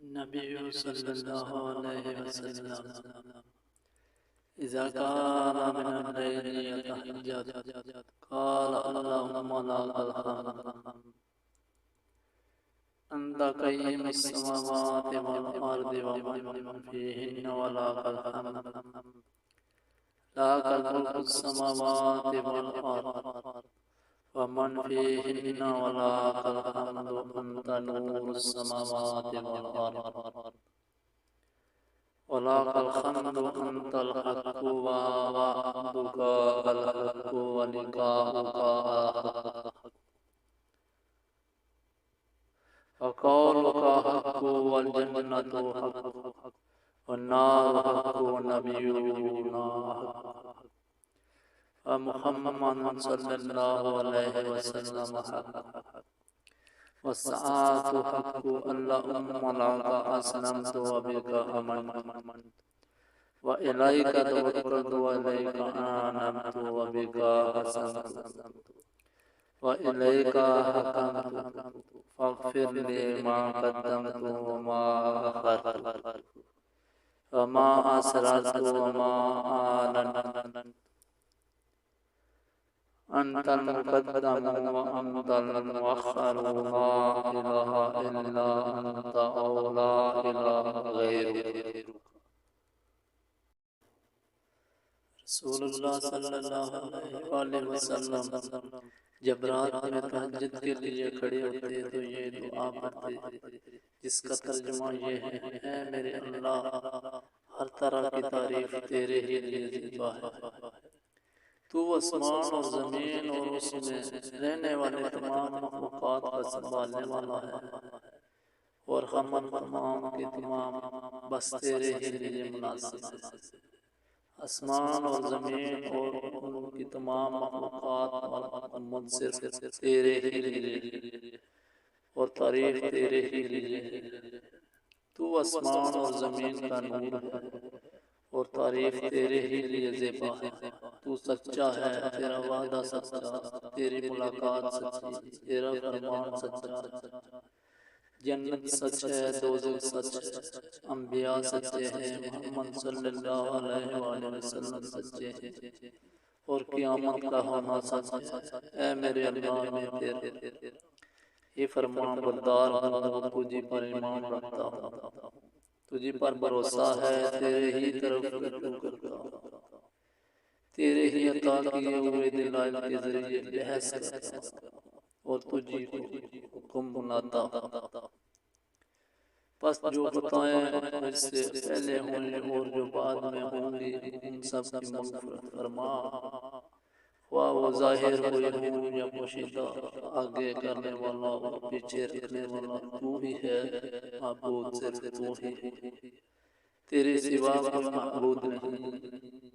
النبي صلى الله عليه وسلم إذا كان من الليل يتهجد قال اللهم لك الحمد أنت قيم السماوات والأرض ومن فيهن ولك الحمد لك ملك السماوات والأرض ومن فيهن ولك الحمد أنت نور السماوات والأرض ولك الحمد أنت الحق ووعدك الحق ولقاؤك الحق وقولك حق والجنة حق والنار حق ونبينا حق ومحمد صلى الله عليه وسلم حق والساعة حق اللهم لك أسلمت وبك آمنت وإليك توكلت وإليك أنبت وبك حسنت وإليك حكمت فاغفر لي ما قدمت وما أخرت وما أسررت وما أعلنت أنت المقدم وأنت المؤخر لا إله إلا أنت أو لا إله غيرك رسول اللہ صلی اللہ علیہ وسلم جب رات میں تہجد کے لیے کھڑے ہوتے تو یہ دعا پڑھتے جس کا ترجمہ یہ ہے: اے میرے اللہ، ہر طرح کی تعریف تیرے ہی لیے زیبا ہے۔ تو آسمان اور زمین اور اس میں رہنے والے تمام مخلوقات کا سنبھالنے والا ہے، اور ہم تمام کے تمام بس تیرے ہی لیے مناسب ہے۔ آسمان اور زمین اور ان کی تمام مخلوقات صرف تیرے ہی لیے اور تعریف تیرے ہی لیے ہے۔ تو آسمان اور زمین کا نور ہے اور تعریف تیرے ہی لیے زیبا ہے۔ تو سچا ہے، تیرا وعدہ سچا، تیری ملاقات سچی، تیرا فرمان سچا، جنت سچ ہے، دوزخ سچ ہے، انبیاء سچے ہیں، محمد صلی اللہ علیہ وآلہ وسلم سچے ہیں، اور قیامت کا ہونا سچ ہے۔ اے میرے اللہ، میں تیرے یہ فرمان بردار ہوں، تجھی پر ایمان رکھتا ہوں، تجھی پر بھروسہ ہے، تیرے ہی طرف رجوع کرتا ہوں، تیرے ہی عطا کیے ہوئے دلائل کے ذریعے بحث کرتا ہوں اور تجھی کو حکم بناتا ہوں۔ پس جو خطائیں مجھ سے پہلے ہوئیں اور جو بعد میں ہوں گی، ان سب کی مغفرت فرما، خواہ وہ ظاہر ہوئے ہوں یا پوشیدہ، آگے کرنے والا اور پیچھے رکھنے والا تو ہی ہے، معبود صرف تو ہی ہے، تیرے سوا کوئی معبود نہیں۔